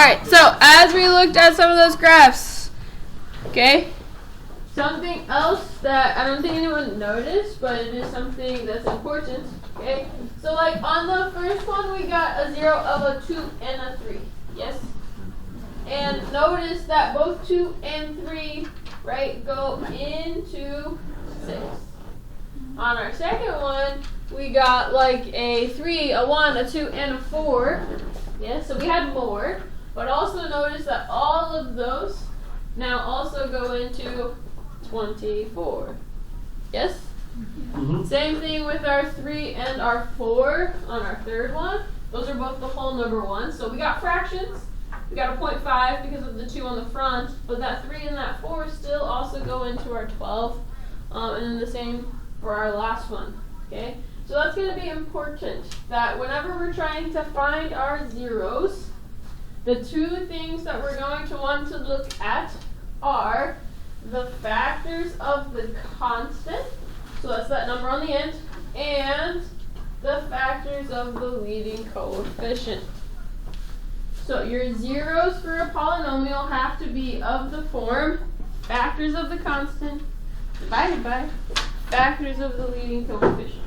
Alright, so as we looked at some of those graphs, okay, something else that I don't think anyone noticed, but it is something that's important, okay? So like on the first one, we got a 0 of a 2 and a 3, yes? And notice that both 2 and 3, right, go into 6. On our second one, we got like a 3, a 1, a 2, and a 4. Yes, so we had more. But also notice that all of those now also go into 24. Yes? Mm-hmm. Same thing with our 3 and our 4 on our third one. Those are both the whole number 1. So we got fractions. We got a 0.5 because of the 2 on the front. But that 3 and that 4 still also go into our 12. And then the same for our last one. Okay? So that's going to be important that whenever we're trying to find our zeros, the two things that we're going to want to look at are the factors of the constant, so that's that number on the end, and the factors of the leading coefficient. So your zeros for a polynomial have to be of the form factors of the constant divided by factors of the leading coefficient.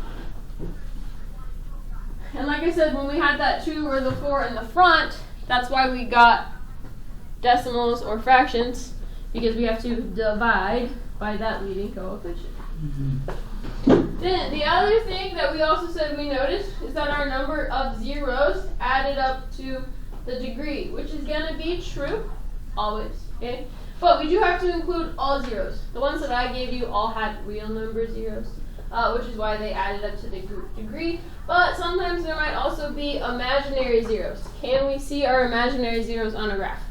And like I said, when we had that 2 or the 4 in the front, that's why we got decimals or fractions, because we have to divide by that leading coefficient. Mm-hmm. Then the other thing that we also said we noticed is that our number of zeros added up to the degree, which is going to be true always, okay? But we do have to include all zeros. The ones that I gave you all had real number zeros, which is why they added up to the degree. But sometimes there might also be imaginary zeros. Can we see our imaginary zeros on a graph?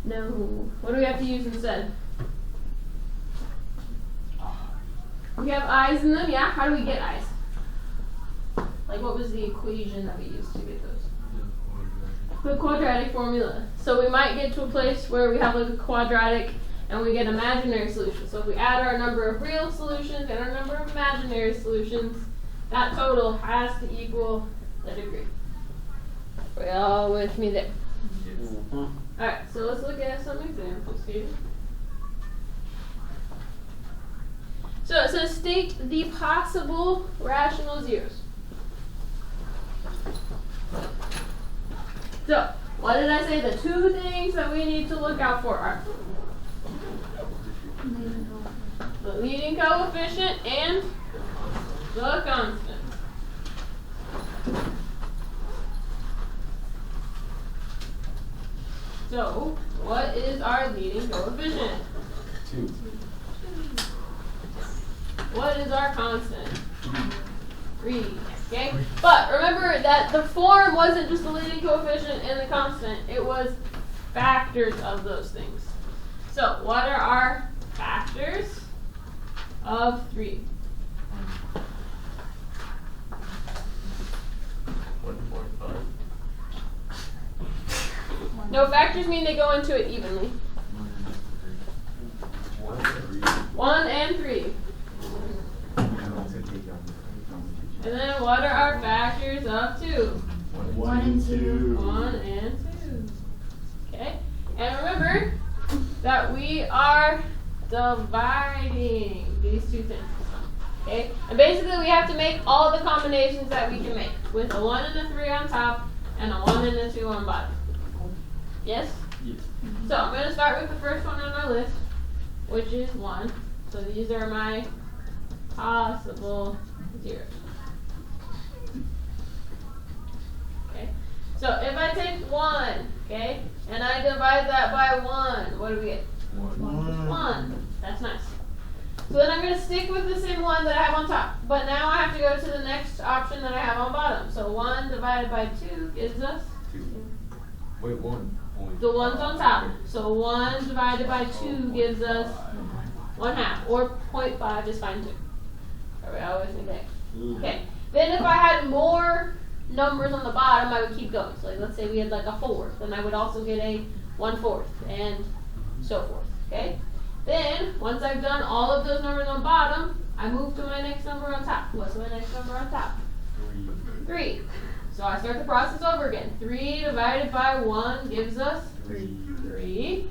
No. What do we have to use instead? We have eyes in them, yeah? How do we get eyes? Like what was the equation that we used to get those? The quadratic formula. So we might get to a place where we have like a quadratic and we get imaginary solutions. So if we add our number of real solutions and our number of imaginary solutions, that total has to equal the degree. Are you all with me there? Yes. Alright, so let's look at some examples here. So it says state the possible rational zeros. So, what did I say? The two things that we need to look out for are the leading coefficient and the constant. So, what is our leading coefficient? 2. What is our constant? 3. Okay? But remember that the form wasn't just the leading coefficient and the constant. It was factors of those things. So, what are our factors of 3? 1.5. No, factors mean they go into it evenly. 1 and 3. And then what are our factors of 2? 1 and 2. 1 and 2. Okay? And remember that we are dividing these two things. Okay? And basically we have to make all the combinations that we can make with a 1 and a 3 on top and a 1 and a 2 on bottom. Yes? Yes. So I'm going to start with the first one on our list, which is 1. So these are my possible zeros. Okay? So if I take 1, okay, and I divide that by 1, what do we get? 1. That's nice. So then I'm going to stick with the same 1 that I have on top. But now I have to go to the next option that I have on bottom. So 1 divided by 2 gives us 2. Wait, 1. The one's on top. So 1 divided by 2 gives us 1/2. Or 0.5 is fine too. Are we always in there? Okay. Then if I had more numbers on the bottom, I would keep going. So like, let's say we had like a 4. Then I would also get a 1/4 and so forth. Okay? Then, once I've done all of those numbers on bottom, I move to my next number on top. What's my next number on top? 3. So I start the process over again. 3 divided by 1 gives us 3.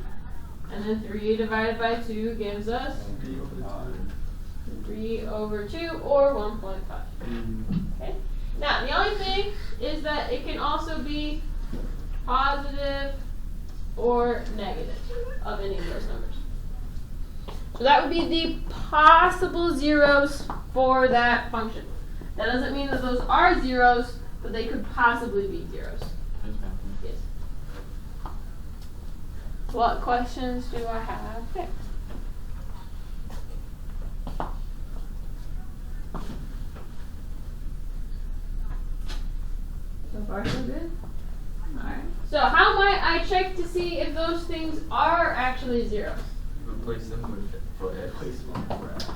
And then 3 divided by 2 gives us 3 over 2 or 1.5. Okay. Now the only thing is that it can also be positive or negative of any of those numbers. So that would be the possible zeros for that function. That doesn't mean that those are zeros, but they could possibly be zeros. Yes. What questions do I have there? So far, so good? Alright. So how might I check to see if those things are actually zeros? Replace them with x.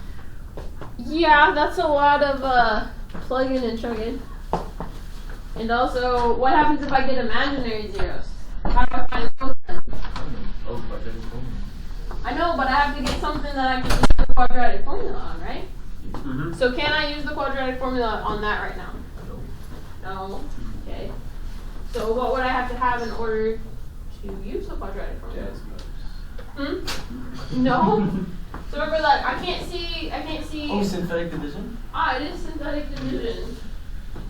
Yeah, that's a lot of plugging and chugging. And also, what happens if I get imaginary zeros? How do I find those then? Oh, quadratic formula. I know, but I have to get something that I can use the quadratic formula on, right? Mm-hmm. So can I use the quadratic formula on that right now? No. No. Okay. So what would I have to have in order to use the quadratic formula? No. So remember that I can't see. Oh, synthetic division? It is synthetic division.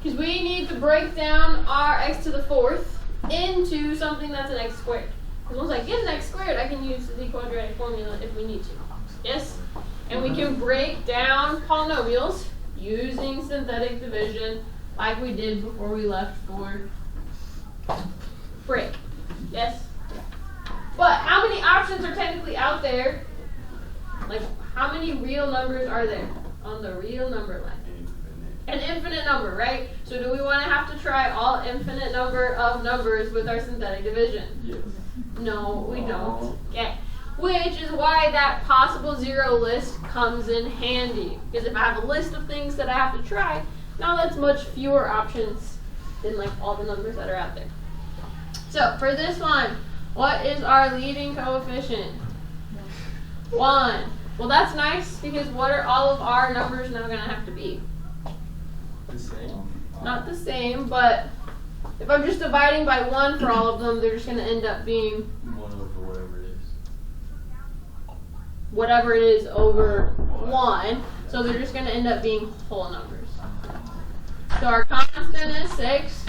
Because we need to break down our x to the 4th into something that's an x squared. Because once I get an x squared, I can use the quadratic formula if we need to. Yes? And we can break down polynomials using synthetic division like we did before we left for break. Yes? But how many options are technically out there? Like, how many real numbers are there on the real number line? An infinite number, right? So do we want to have to try all infinite number of numbers with our synthetic division? Yes. No, we don't. Okay. Which is why that possible zero list comes in handy. Because if I have a list of things that I have to try, now that's much fewer options than like all the numbers that are out there. So for this one, what is our leading coefficient? 1. Well, that's nice because what are all of our numbers now going to have to be? The same. Not the same, but if I'm just dividing by 1 for all of them, they're just going to end up being 1 over whatever it is. whatever it is over 1. So they're just going to end up being whole numbers. So our constant is 6.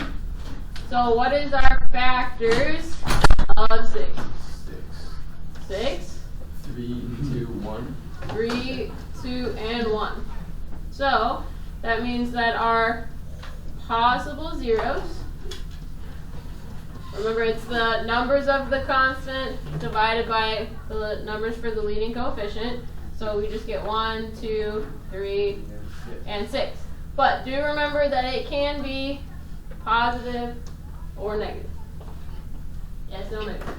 So what is our factors of 6? 6? 3, 2, 1. 3, 2, and 1. So that means that our possible zeros, remember it's the numbers of the constant divided by the numbers for the leading coefficient. So we just get 1, 2, 3, and 6. But do remember that it can be positive or negative. Yes, no, negative.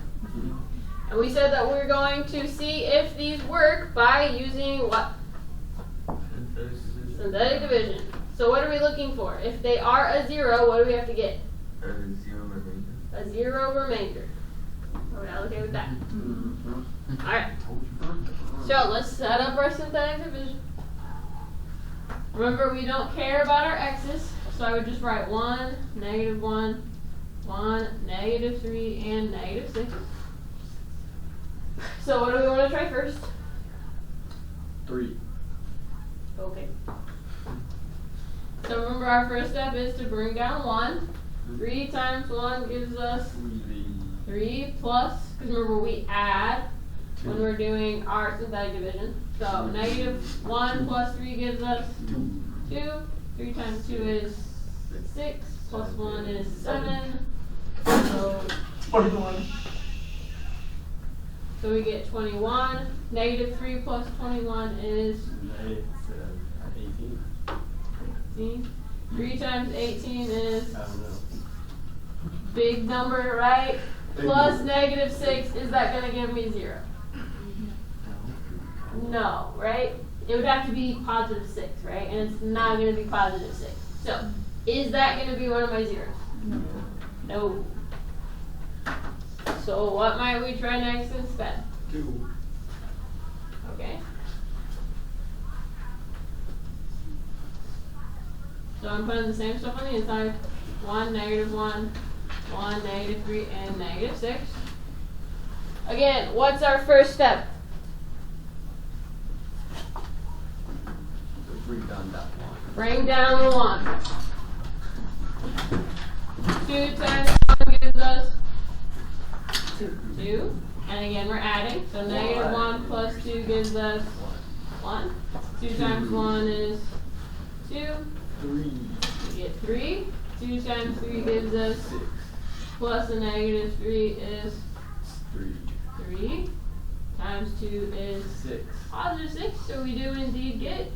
And we said that we're going to see if these work by using what? Synthetic division. So what are we looking for? If they are a 0, what do we have to get? Zero remainder. A 0 remainder. Are we all okay with that? Alright. So let's set up our synthetic division. Remember, we don't care about our x's, so I would just write 1, negative 1, 1, negative 3, and negative 6. So what do we want to try first? 3. Okay. So remember, our first step is to bring down 1. 3 times 1 gives us 3 plus, because remember we add when we're doing our synthetic division. So negative 1 plus 3 gives us 2. 3 times 2 is 6, plus 1 is 7. So 21. So we get 21. Negative 3 plus 21 is 18. 18. 3 times 18 is I don't know. big number, right? Plus negative 6, is that going to give me 0? No, right? It would have to be positive 6, right? And it's not going to be positive 6. So, is that going to be one of my zeros? No. So what might we try next instead? 2. Okay. So I'm putting the same stuff on the inside. 1, negative 1, 1, negative 3, and negative 6. Again, what's our first step? Bring down that one. Bring down the 1. 2 times 1 gives us 2. And again, we're adding. So negative 1 plus 2 gives us 1. 2 times 1 is 2. 3. We get 3. 2 times 3 gives us 6. plus a negative 3 is 3. 3. Times 2 is 6. positive 6. So we do indeed get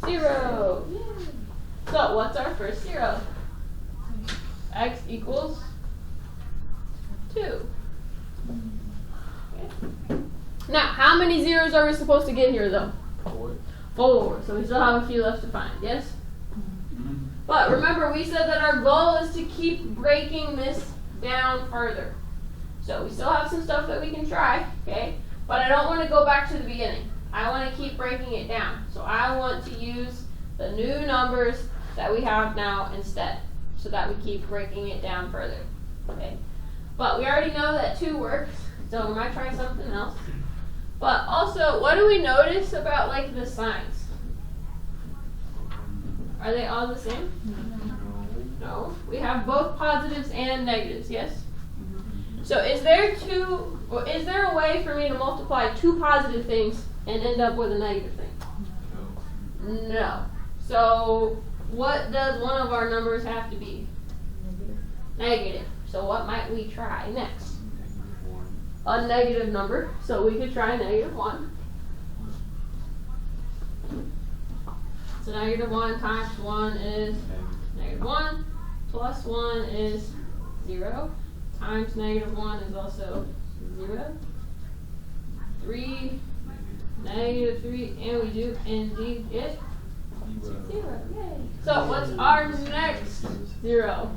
0. Yay. So what's our first 0? X equals 2. Okay. Now, how many zeros are we supposed to get here, though? 4. 4. So we still have a few left to find, yes? But remember, we said that our goal is to keep breaking this down further. So we still have some stuff that we can try, okay? But I don't want to go back to the beginning. I want to keep breaking it down. So I want to use the new numbers that we have now instead, so that we keep breaking it down further, okay? But we already know that 2 works, so we might try something else. But also, what do we notice about like the signs? Are they all the same? No. We have both positives and negatives, yes? So is there a way for me to multiply 2 positive things and end up with a negative thing? No. So what does one of our numbers have to be? Negative. So what might we try next? A negative number. So we could try negative 1. So negative 1 times 1 is negative 1. Plus 1 is 0. Times negative 1 is also 0. 3, negative 3, and we do indeed get 0. Yay. So what's our next 0?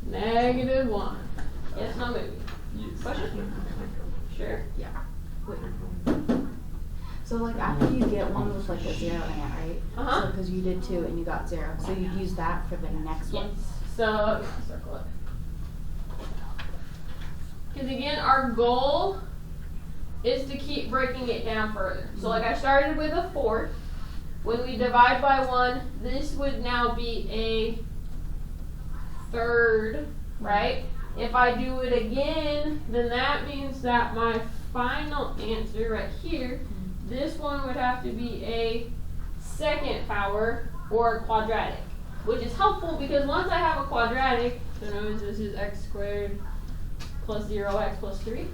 Negative 1. Yes, no, maybe. Yes. Question? Sure. Yeah. Wait. So like after you get one with like a 0 in it, right? Uh-huh. So because you did 2 and you got 0, so you use that for the next one. Yes. So circle it. Because again, our goal is to keep breaking it down further. So like I started with a 4. When we divide by 1, this would now be a third, right? If I do it again, then that means that my final answer right here, this one would have to be a second power or a quadratic, which is helpful because once I have a quadratic, so notice this is x squared plus 0x plus 3.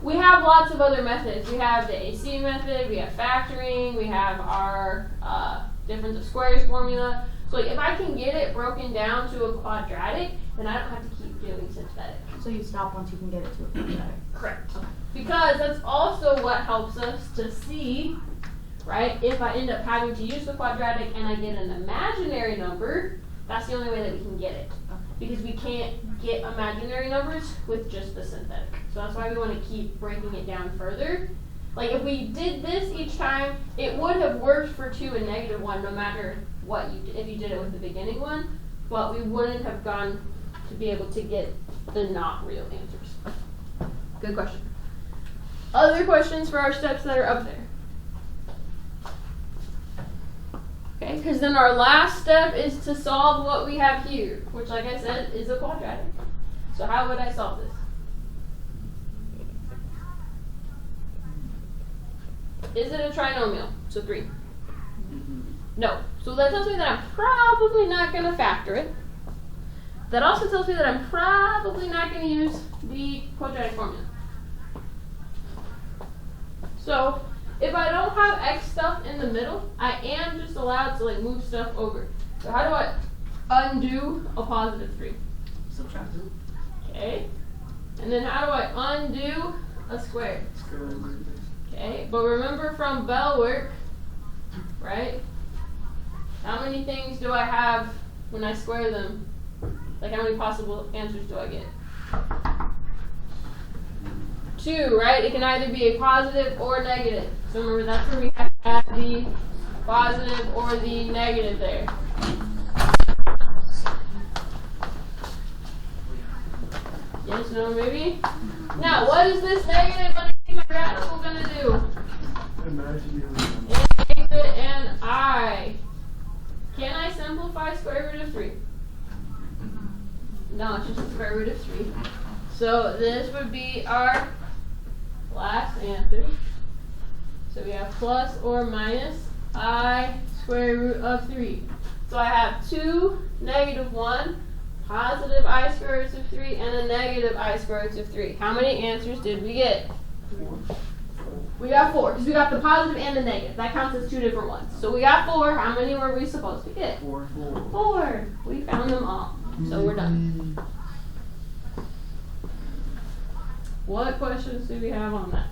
We have lots of other methods. We have the AC method, we have factoring, we have our difference of squares formula. So if I can get it broken down to a quadratic, then I don't have to keep doing synthetic. So you stop once you can get it to a quadratic. Correct. Because that's also what helps us to see, right, if I end up having to use the quadratic and I get an imaginary number, that's the only way that we can get it. Because we can't get imaginary numbers with just the synthetic. So that's why we want to keep breaking it down further. Like if we did this each time, it would have worked for 2 and negative 1 no matter what you did, if you did it with the beginning one, but we wouldn't have gone to be able to get the not real answers. Good question. Other questions for our steps that are up there? Okay, because then our last step is to solve what we have here, which like I said is a quadratic. So how would I solve this? Is it a trinomial? So 3. No. So that tells me that I'm probably not going to factor it. That also tells me that I'm probably not going to use the quadratic formula. So if I don't have x stuff in the middle, I am just allowed to like move stuff over. So how do I undo a positive 3? Subtract it. Okay. And then how do I undo a square? Okay. But remember from bell work, right? How many things do I have when I square them? Like how many possible answers do I get? 2, right? It can either be a positive or negative. So remember that's where we have to add the positive or the negative there? Yes, no, maybe? Now, what is this negative underneath my radical going to do? It makes it an I. Can I simplify square root of 3? No, it's just the square root of 3. So this would be our last answer. So we have plus or minus I square root of 3. So I have 2, negative 1, positive I square root of 3, and a negative I square root of 3. How many answers did we get? 4. We got 4, because we got the positive and the negative. That counts as 2 different ones. So we got 4. How many were we supposed to get? 4. 4. We found them all. So we're done. What questions do we have on that?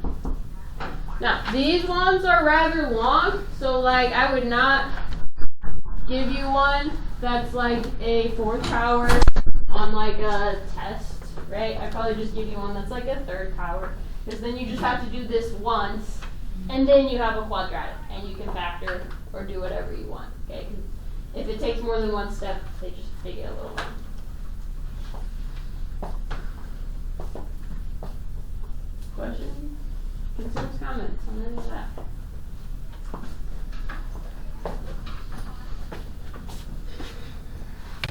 Now, these ones are rather long, so like I would not give you one that's like a 4th power on like a test, right? I'd probably just give you one that's like a 3rd power, because then you just have to do this once, and then you have a quadratic, and you can factor or do whatever you want, okay? 'Cause if it takes more than one step, they get a little long. Questions? Concerns, comments on any of that?